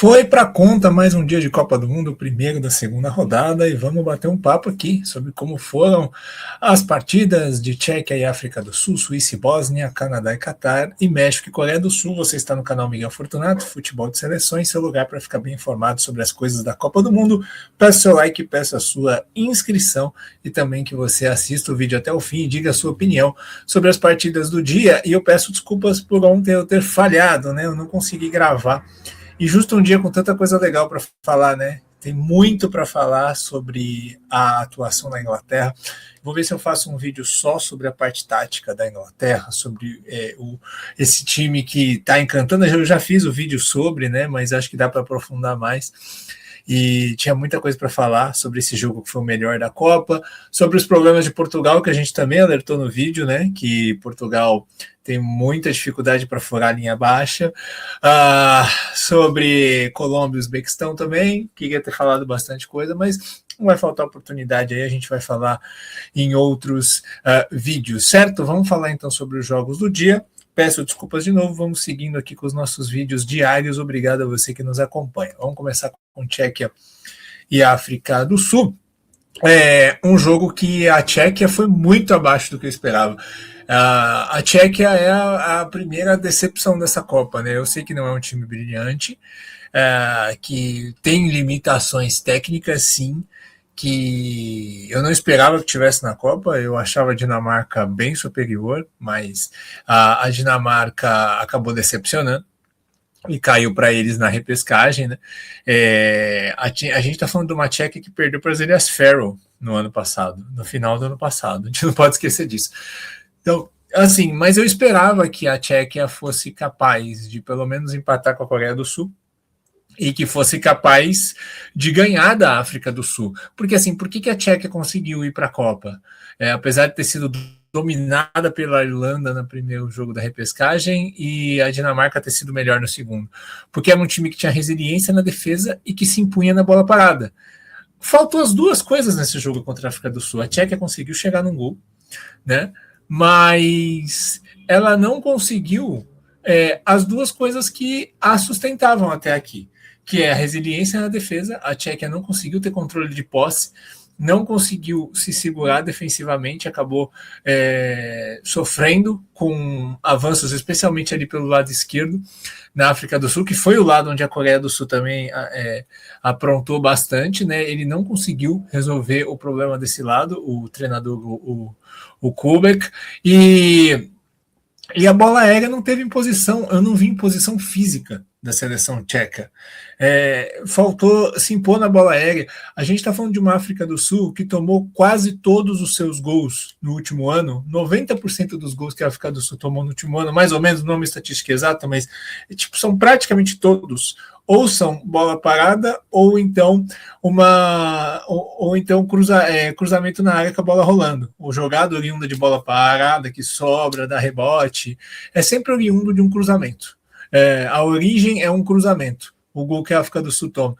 Foi para conta mais um dia de Copa do Mundo, o primeiro da segunda rodada, e vamos bater um papo aqui sobre como foram as partidas de Tchequia e África do Sul, Suíça e Bósnia, Canadá e Catar, e México e Coreia do Sul. Você está no canal Miguel Fortunato, Futebol de Seleções, seu lugar para ficar bem informado sobre as coisas da Copa do Mundo. Peço seu like, peço a sua inscrição e também que você assista o vídeo até o fim e diga a sua opinião sobre as partidas do dia. E eu peço desculpas por ontem eu ter falhado, né? Eu não consegui gravar. E justo um dia com tanta coisa legal para falar, né? Tem muito para falar sobre a atuação da Inglaterra. Vou ver se eu faço um vídeo só sobre a parte tática da Inglaterra, sobre esse time que está encantando. Eu já fiz o vídeo sobre, né? Mas acho que dá para aprofundar mais. E tinha muita coisa para falar sobre esse jogo que foi o melhor da Copa, sobre os problemas de Portugal, que a gente também alertou no vídeo, né? Que Portugal tem muita dificuldade para furar a linha baixa. Sobre Colômbia e Uzbequistão também, queria ter falado bastante coisa, mas não vai faltar oportunidade aí, a gente vai falar em outros vídeos, certo? Vamos falar então sobre os jogos do dia. Peço desculpas de novo, vamos seguindo aqui com os nossos vídeos diários. Obrigado a você que nos acompanha. Vamos começar com Tchequia e África do Sul. Um jogo que a Tchequia foi muito abaixo do que eu esperava. A Tchequia é a primeira decepção dessa Copa, né? Eu sei que não é um time brilhante, que tem limitações técnicas, sim, que eu não esperava que tivesse na Copa. Eu achava a Dinamarca bem superior, mas a Dinamarca acabou decepcionando e caiu para eles na repescagem, né? A gente está falando de uma Tchequia que perdeu para as Ilhas Faroe no ano passado, no final do ano passado. A gente não pode esquecer disso. Então, assim, mas eu esperava que a Tchequia fosse capaz de pelo menos empatar com a Coreia do Sul e que fosse capaz de ganhar da África do Sul. Porque, assim, por que a Tchequia conseguiu ir para a Copa? Apesar de ter sido dominada pela Irlanda no primeiro jogo da repescagem e a Dinamarca ter sido melhor no segundo. Porque era um time que tinha resiliência na defesa e que se impunha na bola parada. Faltou as duas coisas nesse jogo contra a África do Sul. A Tchequia conseguiu chegar num gol, né? Mas ela não conseguiu as duas coisas que a sustentavam até aqui, que é a resiliência na defesa. A Tchequia não conseguiu ter controle de posse, não conseguiu se segurar defensivamente, acabou sofrendo com avanços, especialmente ali pelo lado esquerdo, na África do Sul, que foi o lado onde a Coreia do Sul também aprontou bastante, né? Ele não conseguiu resolver o problema desse lado, o treinador, o Kubek, e a bola aérea não teve imposição. Eu não vi imposição física da seleção tcheca. Faltou se impor na bola aérea. A gente está falando de uma África do Sul que tomou quase todos os seus gols no último ano. 90% dos gols que a África do Sul tomou no último ano, mais ou menos, não é uma estatística exata, mas são praticamente todos. Ou são bola parada, ou então cruzamento na área com a bola rolando. O jogado oriundo de bola parada, que sobra, dá rebote, é sempre oriundo de um cruzamento. A origem é um cruzamento, o gol que a África do Sul toma.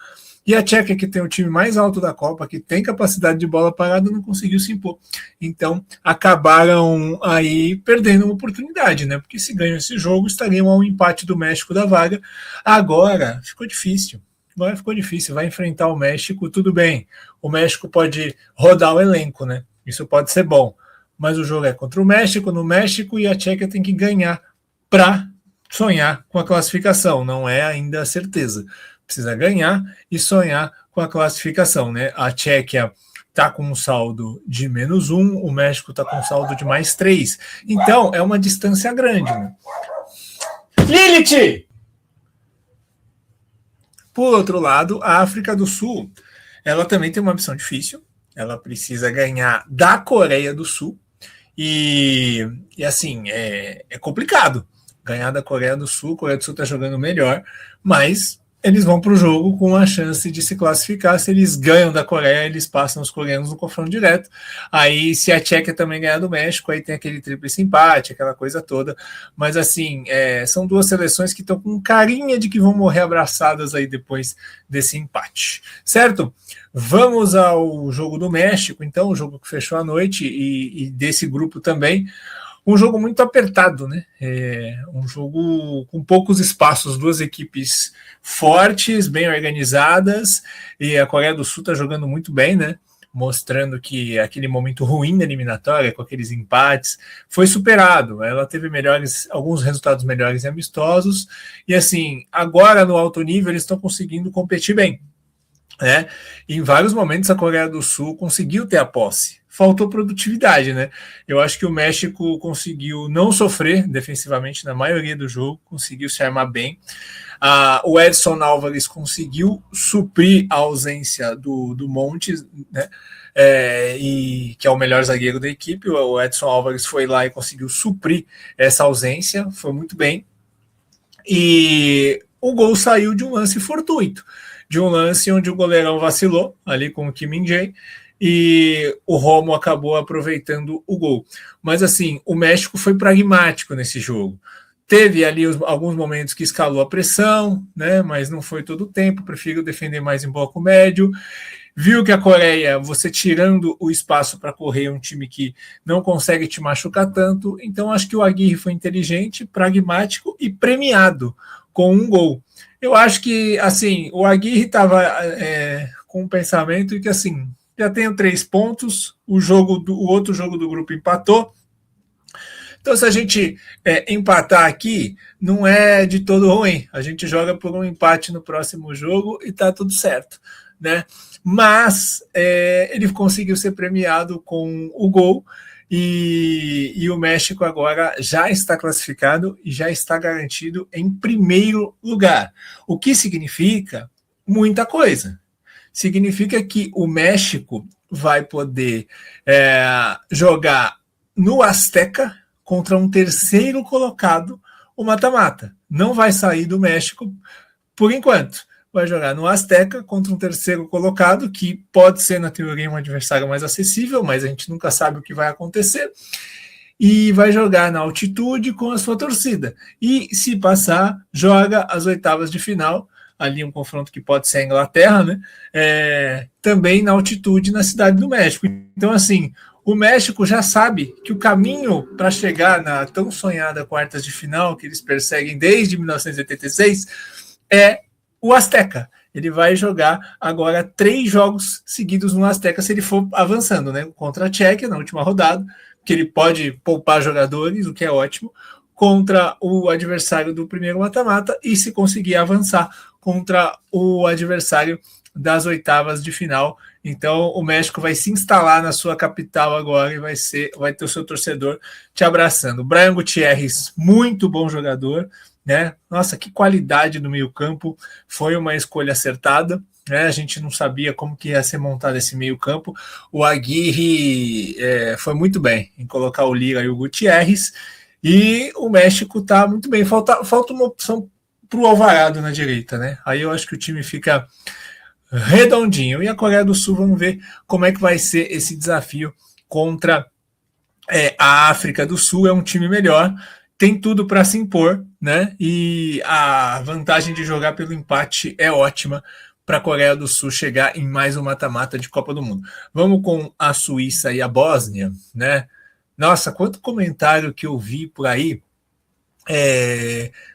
E a Tchequia, que tem o time mais alto da Copa, que tem capacidade de bola parada, não conseguiu se impor. Então, acabaram aí perdendo uma oportunidade, né? Porque se ganham esse jogo, estariam ao empate do México da vaga. Agora, ficou difícil. Vai enfrentar o México, tudo bem. O México pode rodar o elenco, né? Isso pode ser bom. Mas o jogo é contra o México, no México, e a Tchequia tem que ganhar para sonhar com a classificação. Não é ainda a certeza. Precisa ganhar e sonhar com a classificação, né? A Tchequia está com um saldo de -1, o México está com um saldo de +3. Então, é uma distância grande, né? Lilith! Por outro lado, a África do Sul, ela também tem uma missão difícil. Ela precisa ganhar da Coreia do Sul. E assim, é complicado ganhar da Coreia do Sul. A Coreia do Sul está jogando melhor, mas eles vão para o jogo com a chance de se classificar. Se eles ganham da Coreia, eles passam os coreanos no confronto direto. Aí, se a Tchequia também ganhar do México, aí tem aquele tríplice empate, aquela coisa toda. Mas, assim, são duas seleções que estão com carinha de que vão morrer abraçadas aí depois desse empate. Certo? Vamos ao jogo do México, então, o jogo que fechou a noite, e desse grupo também. um jogo muito apertado, né? Um jogo com poucos espaços, duas equipes fortes, bem organizadas, e a Coreia do Sul está jogando muito bem, né? Mostrando que aquele momento ruim da eliminatória, com aqueles empates, foi superado. Ela teve alguns resultados melhores e amistosos, e assim, agora no alto nível eles estão conseguindo competir bem. Né? Em vários momentos a Coreia do Sul conseguiu ter a posse, faltou produtividade, né? Eu acho que o México conseguiu não sofrer defensivamente na maioria do jogo, conseguiu se armar bem. O Edson Álvares conseguiu suprir a ausência do Montes, né? E que é o melhor zagueiro da equipe. O Edson Álvares foi lá e conseguiu suprir essa ausência, foi muito bem. E o gol saiu de um lance fortuito, de um lance onde o goleirão vacilou ali com o Kim Min-jae e o Romo acabou aproveitando o gol. Mas assim, o México foi pragmático nesse jogo. Teve ali alguns momentos que escalou a pressão, né? Mas não foi todo o tempo, prefiro defender mais em bloco médio. Viu que a Coreia, você tirando o espaço para correr, é um time que não consegue te machucar tanto. Então acho que o Aguirre foi inteligente, pragmático e premiado com um gol. Eu acho que, assim, o Aguirre estava com um pensamento que, assim, já tenho 3 pontos, o outro jogo do grupo empatou. Então, se a gente empatar aqui, não é de todo ruim. A gente joga por um empate no próximo jogo e tá tudo certo, né? Mas ele conseguiu ser premiado com o gol. E o México agora já está classificado e já está garantido em primeiro lugar. O que significa muita coisa. Significa que o México vai poder jogar no Azteca contra um terceiro colocado o mata-mata. Não vai sair do México por enquanto. Vai jogar no Azteca contra um terceiro colocado, que pode ser, na teoria, um adversário mais acessível, mas a gente nunca sabe o que vai acontecer. E vai jogar na altitude com a sua torcida. E, se passar, joga as oitavas de final, ali um confronto que pode ser a Inglaterra, né? Também na altitude na Cidade do México. Então, assim, o México já sabe que o caminho para chegar na tão sonhada quartas de final, que eles perseguem desde 1986, é o Azteca. Ele vai jogar agora 3 jogos seguidos no Azteca, se ele for avançando, né? Contra a Tchequia, na última rodada, que ele pode poupar jogadores, o que é ótimo, contra o adversário do primeiro mata-mata e, se conseguir avançar, contra o adversário das oitavas de final. Então o México vai se instalar na sua capital agora e vai ter o seu torcedor te abraçando. Brian Gutierrez, muito bom jogador, né? Nossa, que qualidade no meio-campo, foi uma escolha acertada, né? A gente não sabia como que ia ser montado esse meio-campo. O Aguirre foi muito bem em colocar o Lira e o Gutierrez, e o México está muito bem. Falta uma opção para o Alvarado na direita, né? Aí eu acho que o time fica redondinho. E a Coreia do Sul, vamos ver como é que vai ser esse desafio contra a África do Sul. É um time melhor, tem tudo para se impor, né? E a vantagem de jogar pelo empate é ótima para a Coreia do Sul chegar em mais um mata-mata de Copa do Mundo. Vamos com a Suíça e a Bósnia, né? Nossa, quanto comentário que eu vi por aí.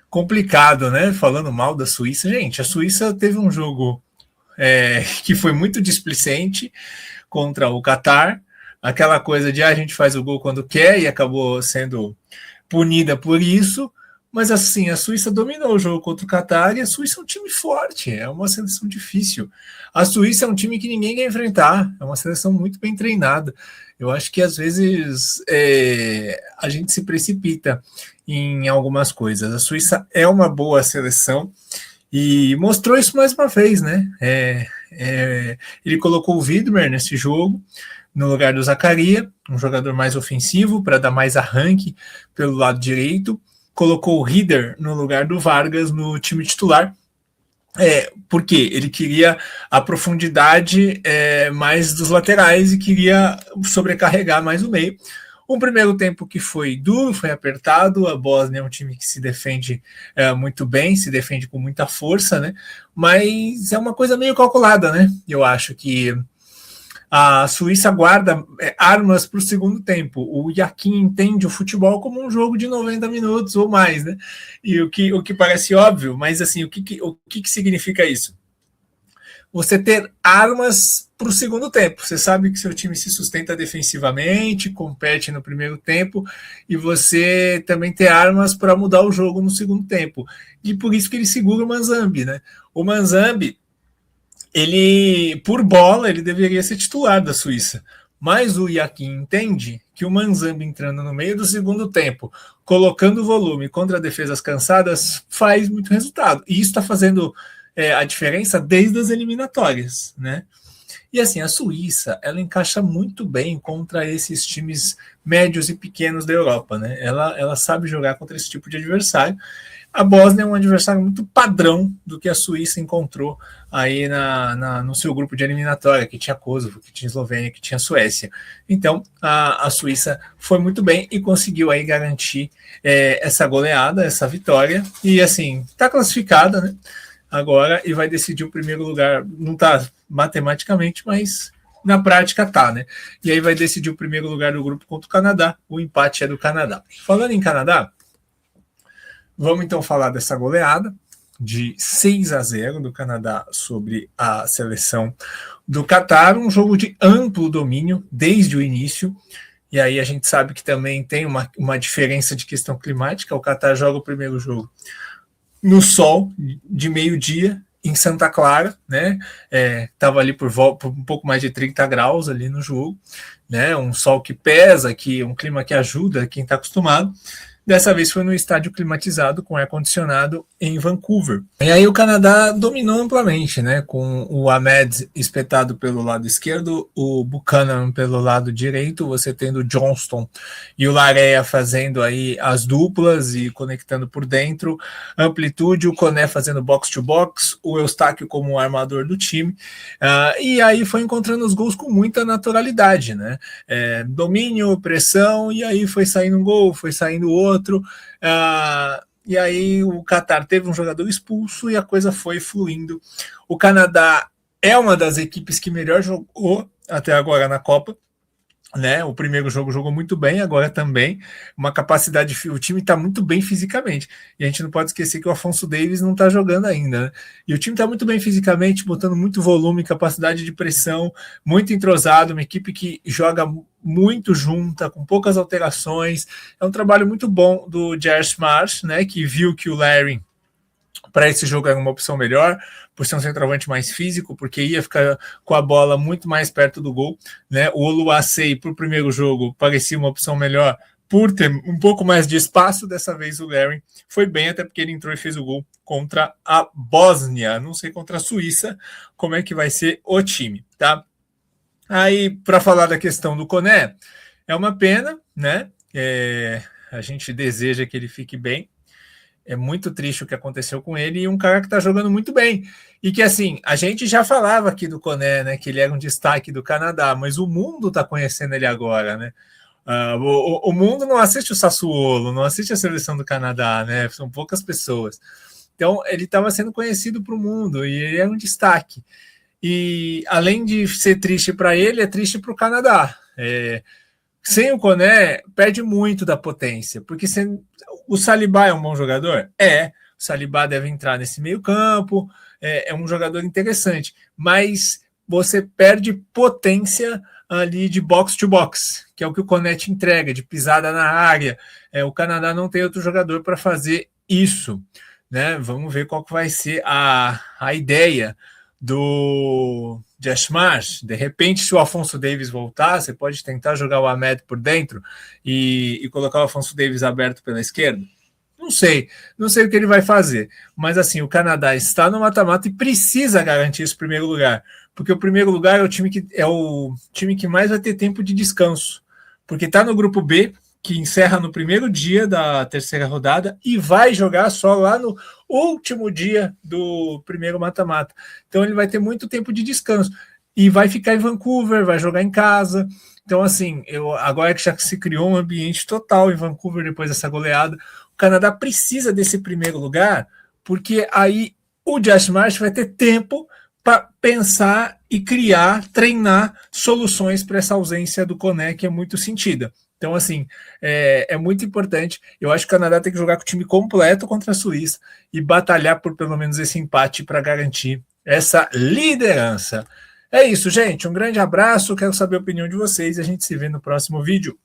Complicado, né? Falando mal da Suíça. Gente, a Suíça teve um jogo que foi muito displicente contra o Catar. Aquela coisa de a gente faz o gol quando quer, e acabou sendo punida por isso. Mas assim, a Suíça dominou o jogo contra o Catar, e a Suíça é um time forte, é uma seleção difícil. A Suíça é um time que ninguém quer enfrentar, é uma seleção muito bem treinada. Eu acho que às vezes a gente se precipita em algumas coisas. A Suíça é uma boa seleção e mostrou isso mais uma vez, né? Ele colocou o Widmer nesse jogo no lugar do Zaccaria, um jogador mais ofensivo para dar mais arranque pelo lado direito. Colocou o Rieder no lugar do Vargas no time titular. Porque ele queria a profundidade mais dos laterais e queria sobrecarregar mais o meio. Um primeiro tempo que foi duro, foi apertado. A Bósnia é um time que se defende muito bem, se defende com muita força, né? Mas é uma coisa meio calculada, né? Eu acho que a Suíça guarda armas para o segundo tempo. O Yakin entende o futebol como um jogo de 90 minutos ou mais, né? E o que parece óbvio, mas assim, o que significa isso? Você ter armas para o segundo tempo. Você sabe que seu time se sustenta defensivamente, compete no primeiro tempo, e você também ter armas para mudar o jogo no segundo tempo. E por isso que ele segura o Manzambi, né? O Manzambi, ele, por bola, ele deveria ser titular da Suíça. Mas o Yakin entende que o Manzambi entrando no meio do segundo tempo, colocando volume contra defesas cansadas, faz muito resultado. E isso está fazendo a diferença desde as eliminatórias, né? E assim, a Suíça, ela encaixa muito bem contra esses times médios e pequenos da Europa, né? Ela sabe jogar contra esse tipo de adversário. A Bósnia é um adversário muito padrão do que a Suíça encontrou aí no seu grupo de eliminatória, que tinha Kosovo, que tinha Eslovênia, que tinha Suécia. Então, a Suíça foi muito bem e conseguiu aí garantir essa goleada, essa vitória. E assim, está classificada, né? Agora, e vai decidir o primeiro lugar. Não está matematicamente, mas na prática tá, né? E aí vai decidir o primeiro lugar do grupo contra o Canadá. O empate é do Canadá. Falando em Canadá, vamos então falar dessa goleada de 6-0 do Canadá sobre a seleção do Catar, um jogo de amplo domínio desde o início. E aí a gente sabe que também tem uma diferença de questão climática. O Catar joga o primeiro jogo no sol de meio-dia em Santa Clara, né? Tava ali por um pouco mais de 30 graus ali no jogo, né? Um sol que pesa, um clima que ajuda quem está acostumado. Dessa vez foi no estádio climatizado com ar-condicionado em Vancouver. E aí o Canadá dominou amplamente, né? Com o Ahmed espetado pelo lado esquerdo, o Buchanan pelo lado direito, você tendo o Johnston e o Larea fazendo aí as duplas e conectando por dentro, amplitude, o Koné fazendo box-to-box, o Eustáquio como armador do time, e aí foi encontrando os gols com muita naturalidade, né? Domínio, pressão, e aí foi saindo um gol, foi saindo outro. E aí o Catar teve um jogador expulso e a coisa foi fluindo. O Canadá é uma das equipes que melhor jogou até agora na Copa, né? O primeiro jogo jogou muito bem, agora também uma capacidade, o time está muito bem fisicamente, e a gente não pode esquecer que o Afonso Davies não está jogando ainda, né? E o time está muito bem fisicamente, botando muito volume, capacidade de pressão, muito entrosado, uma equipe que joga muito junta, com poucas alterações. É um trabalho muito bom do Josh Marsh, né? Que viu que o Larry para esse jogo era uma opção melhor, por ser um centroavante mais físico, porque ia ficar com a bola muito mais perto do gol, né? O Oluwasei para o primeiro jogo parecia uma opção melhor por ter um pouco mais de espaço. Dessa vez o Larry foi bem, até porque ele entrou e fez o gol contra a Bósnia, não sei contra a Suíça como é que vai ser o time, tá? Aí, para falar da questão do Koné, é uma pena, né? A gente deseja que ele fique bem. É muito triste o que aconteceu com ele, e um cara que está jogando muito bem. E que, assim, a gente já falava aqui do Koné, né? Que ele era um destaque do Canadá, mas o mundo está conhecendo ele agora, né? O mundo não assiste o Sassuolo, não assiste a seleção do Canadá, né? São poucas pessoas. Então, ele estava sendo conhecido para o mundo e ele era um destaque. E, além de ser triste para ele, é triste para o Canadá. Sem o Koné, perde muito da potência, porque o Saliba é um bom jogador? O Saliba deve entrar nesse meio campo, é um jogador interessante, mas você perde potência ali de box to box, que é o que o Koné te entrega, de pisada na área. O Canadá não tem outro jogador para fazer isso, né? Vamos ver qual que vai ser a ideia do Josh Marsh. De repente, se o Afonso Davies voltar, você pode tentar jogar o Ahmed por dentro e colocar o Afonso Davies aberto pela esquerda. Não sei o que ele vai fazer, mas assim, o Canadá está no mata-mata e precisa garantir esse primeiro lugar, porque o primeiro lugar é o time que mais vai ter tempo de descanso, porque está no grupo B, que encerra no primeiro dia da terceira rodada e vai jogar só lá no último dia do primeiro mata-mata. Então ele vai ter muito tempo de descanso e vai ficar em Vancouver, vai jogar em casa. Então, assim, agora que já se criou um ambiente total em Vancouver depois dessa goleada, o Canadá precisa desse primeiro lugar, porque aí o Josh Marsh vai ter tempo para pensar e criar, treinar soluções para essa ausência do Koné, que é muito sentida. Então, assim, é muito importante. Eu acho que o Canadá tem que jogar com o time completo contra a Suíça e batalhar por pelo menos esse empate para garantir essa liderança. É isso, gente. Um grande abraço. Quero saber a opinião de vocês e a gente se vê no próximo vídeo.